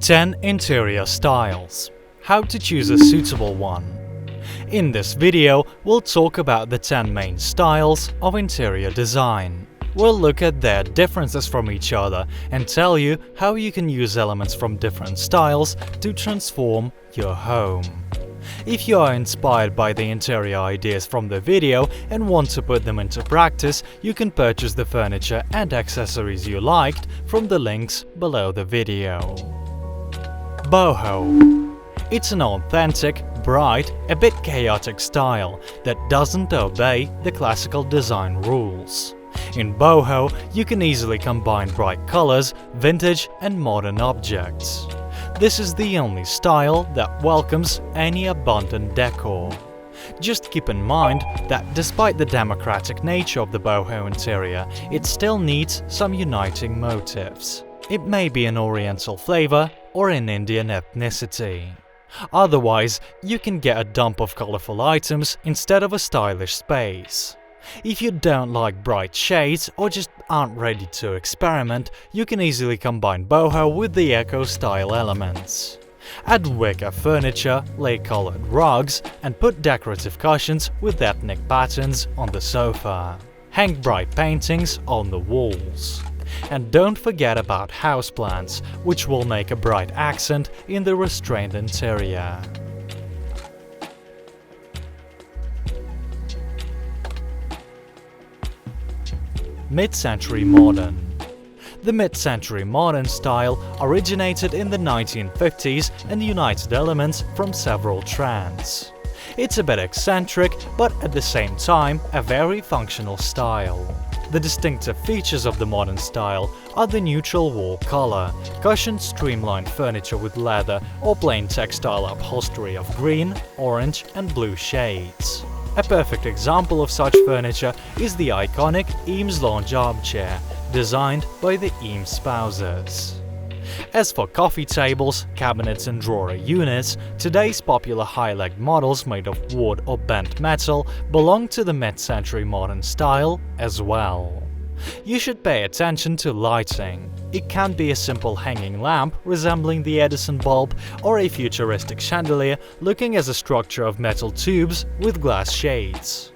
10 interior styles. How to choose a suitable one. In this video, we'll talk about the 10 main styles of interior design. We'll look at their differences from each other and tell you how you can use elements from different styles to transform your home. If you are inspired by the interior ideas from the video and want to put them into practice, you can purchase the furniture and accessories you liked from the links below the video. Boho. It's an authentic, bright, a bit chaotic style that doesn't obey the classical design rules. In Boho, you can easily combine bright colors, vintage and modern objects. This is the only style that welcomes any abundant decor. Just keep in mind that despite the democratic nature of the boho interior, it still needs some uniting motifs. It may be an Oriental flavor or an Indian ethnicity. Otherwise, you can get a dump of colorful items instead of a stylish space. If you don't like bright shades or just aren't ready to experiment, you can easily combine boho with the eco-style elements. Add wicker furniture, lay colored rugs, and put decorative cushions with ethnic patterns on the sofa. Hang bright paintings on the walls. And don't forget about houseplants, which will make a bright accent in the restrained interior. Mid-century modern. The mid-century modern style originated in the 1950s and united elements from several trends. It's a bit eccentric, but at the same time a very functional style. The distinctive features of the modern style are the neutral wall color, cushioned streamlined furniture with leather or plain textile upholstery of green, orange and blue shades. A perfect example of such furniture is the iconic Eames lounge armchair, designed by the Eames spouses. As for coffee tables, cabinets and drawer units, today's popular high-legged models made of wood or bent metal belong to the mid-century modern style as well. You should pay attention to lighting. It can be a simple hanging lamp resembling the Edison bulb or a futuristic chandelier looking as a structure of metal tubes with glass shades.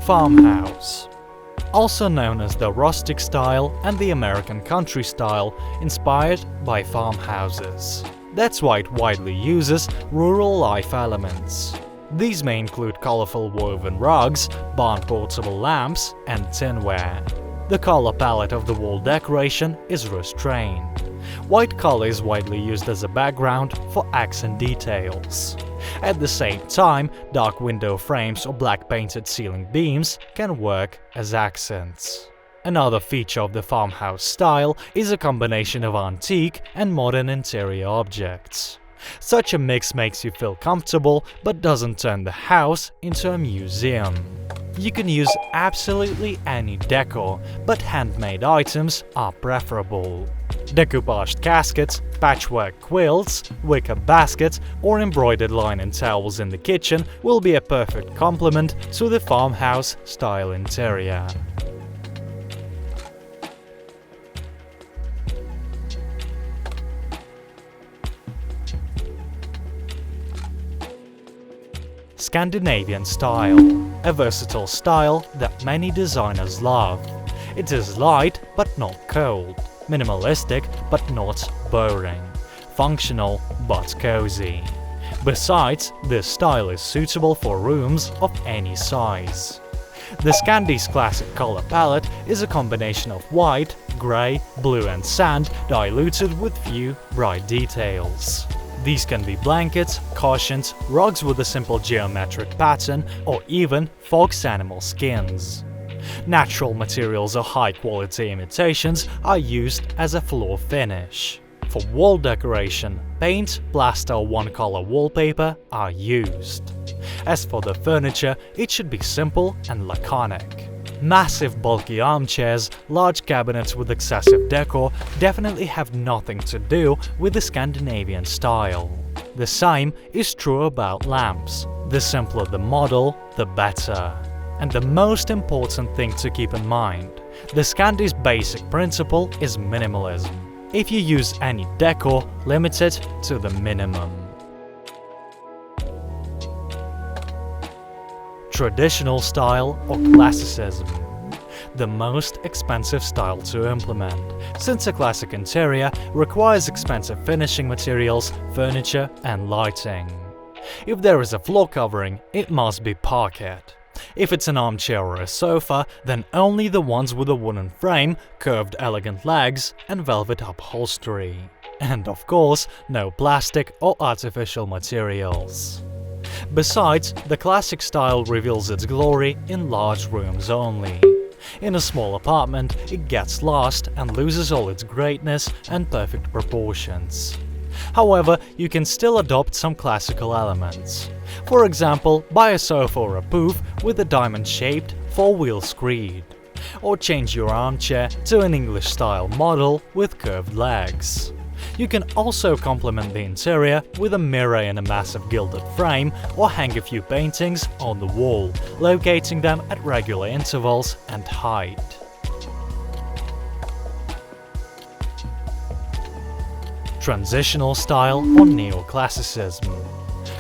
Farmhouse. Also known as the rustic style and the American country style, inspired by farmhouses. That's why it widely uses rural life elements. These may include colorful woven rugs, barn-portable lamps, and tinware. The color palette of the wall decoration is restrained. White color is widely used as a background for accent details. At the same time, dark window frames or black painted ceiling beams can work as accents. Another feature of the farmhouse style is a combination of antique and modern interior objects. Such a mix makes you feel comfortable but doesn't turn the house into a museum. You can use absolutely any decor, but handmade items are preferable. Decoupaged caskets, patchwork quilts, wicker baskets or embroidered linen towels in the kitchen will be a perfect complement to the farmhouse style interior. Scandinavian style. A versatile style that many designers love. It is light but not cold, minimalistic but not boring, functional but cozy. Besides, this style is suitable for rooms of any size. The Scandis' classic color palette is a combination of white, grey, blue and sand diluted with few bright details. These can be blankets, cushions, rugs with a simple geometric pattern, or even fox animal skins. Natural materials or high-quality imitations are used as a floor finish. For wall decoration, paint, plaster or one-color wallpaper are used. As for the furniture, it should be simple and laconic. Massive bulky armchairs, large cabinets with excessive decor definitely have nothing to do with the Scandinavian style. The same is true about lamps. The simpler the model, the better. And the most important thing to keep in mind, the Scandis' basic principle is minimalism. If you use any decor, limit it to the minimum. Traditional style or classicism. The most expensive style to implement, since a classic interior requires expensive finishing materials, furniture and lighting. If there is a floor covering, it must be parquet. If it's an armchair or a sofa, then only the ones with a wooden frame, curved elegant legs and velvet upholstery. And of course, no plastic or artificial materials. Besides, the classic style reveals its glory in large rooms only. In a small apartment, it gets lost and loses all its greatness and perfect proportions. However, you can still adopt some classical elements. For example, buy a sofa or a pouf with a diamond-shaped 4-wheel screed. Or change your armchair to an English-style model with curved legs. You can also complement the interior with a mirror in a massive gilded frame or hang a few paintings on the wall, locating them at regular intervals and height. Transitional style or neoclassicism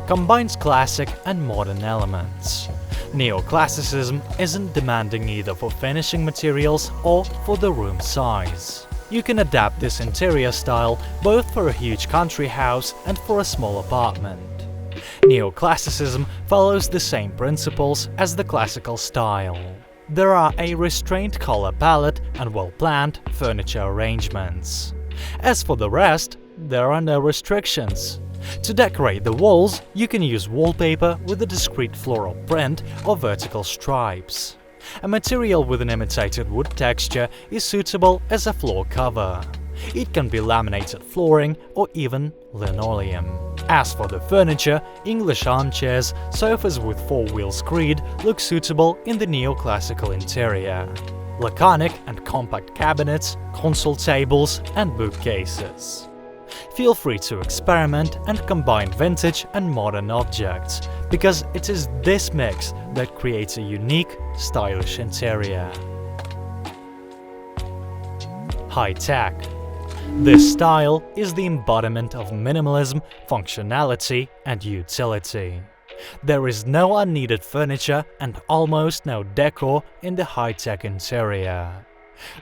combines classic and modern elements. Neoclassicism isn't demanding either for finishing materials or for the room size. You can adapt this interior style both for a huge country house and for a small apartment. Neoclassicism follows the same principles as the classical style. There are a restrained color palette and well-planned furniture arrangements. As for the rest, there are no restrictions. To decorate the walls, you can use wallpaper with a discrete floral print or vertical stripes. A material with an imitated wood texture is suitable as a floor cover. It can be laminated flooring or even linoleum. As for the furniture, English armchairs, sofas with 4-wheel screed look suitable in the neoclassical interior. Laconic and compact cabinets, console tables and bookcases. Feel free to experiment and combine vintage and modern objects, because it is this mix that creates a unique, stylish interior. High-tech. This style is the embodiment of minimalism, functionality and utility. There is no unneeded furniture and almost no decor in the high-tech interior.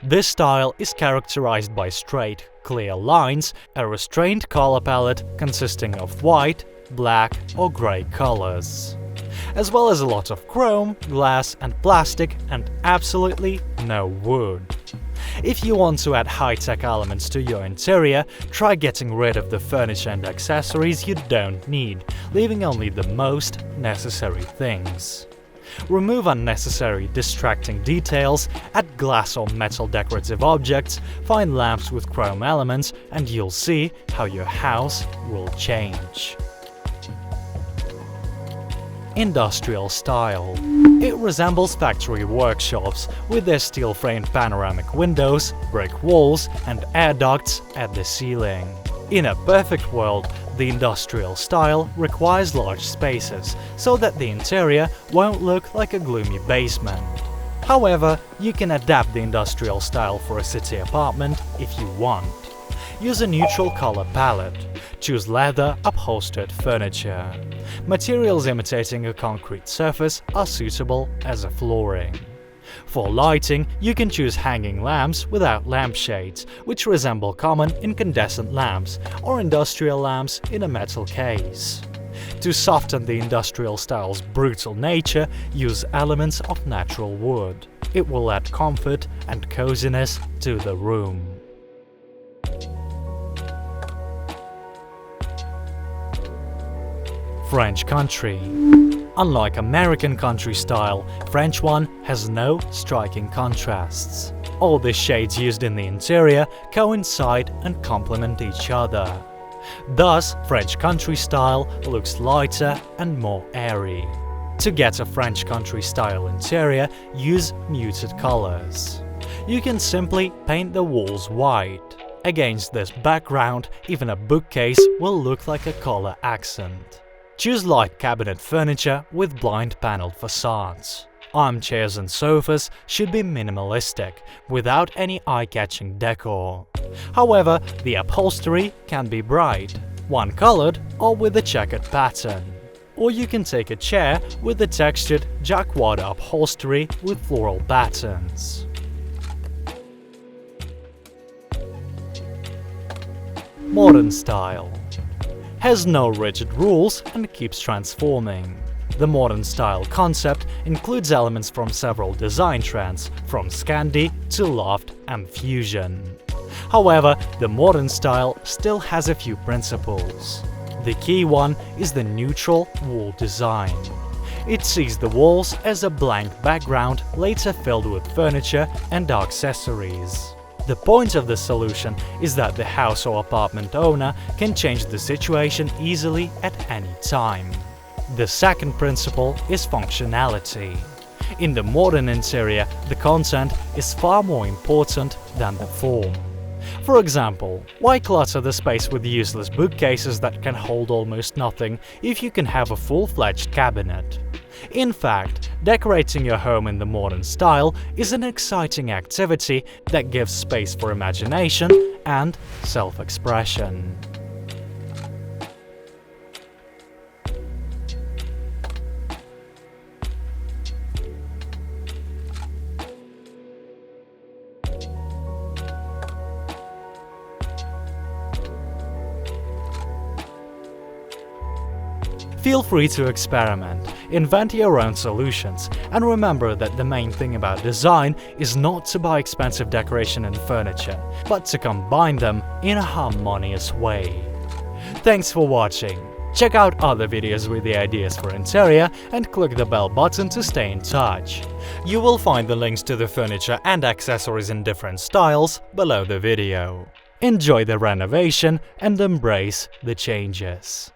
This style is characterized by straight, clear lines, a restrained color palette consisting of white, black or grey colors, as well as a lot of chrome, glass and plastic and absolutely no wood. If you want to add high-tech elements to your interior, try getting rid of the furniture and accessories you don't need, leaving only the most necessary things. Remove unnecessary distracting details, add glass or metal decorative objects, find lamps with chrome elements, and you'll see how your house will change. Industrial style. It resembles factory workshops with their steel-framed panoramic windows, brick walls, and air ducts at the ceiling. In a perfect world, the industrial style requires large spaces, so that the interior won't look like a gloomy basement. However, you can adapt the industrial style for a city apartment if you want. Use a neutral color palette. Choose leather upholstered furniture. Materials imitating a concrete surface are suitable as a flooring. For lighting, you can choose hanging lamps without lampshades, which resemble common incandescent lamps, or industrial lamps in a metal case. To soften the industrial style's brutal nature, use elements of natural wood. It will add comfort and coziness to the room. French country. Unlike American country style, French one has no striking contrasts. All the shades used in the interior coincide and complement each other. Thus, French country style looks lighter and more airy. To get a French country style interior, use muted colors. You can simply paint the walls white. Against this background, even a bookcase will look like a color accent. Choose light cabinet furniture with blind paneled facades. armchairs and sofas should be minimalistic, without any eye-catching decor. However, the upholstery can be bright, one-colored or with a checkered pattern. Or you can take a chair with the textured jacquard upholstery with floral patterns. Modern style has no rigid rules and keeps transforming. The modern style concept includes elements from several design trends, from Scandi to loft and fusion. However, the modern style still has a few principles. The key one is the neutral wall design. It sees the walls as a blank background later filled with furniture and accessories. The point of the solution is that the house or apartment owner can change the situation easily at any time. The second principle is functionality. In the modern interior, the content is far more important than the form. For example, why clutter the space with useless bookcases that can hold almost nothing if you can have a full-fledged cabinet? In fact, decorating your home in the modern style is an exciting activity that gives space for imagination and self-expression. Feel free to experiment, invent your own solutions, and remember that the main thing about design is not to buy expensive decoration and furniture, but to combine them in a harmonious way. Thanks for watching! Check out other videos with the ideas for interior and click the bell button to stay in touch. You will find the links to the furniture and accessories in different styles below the video. Enjoy the renovation and embrace the changes.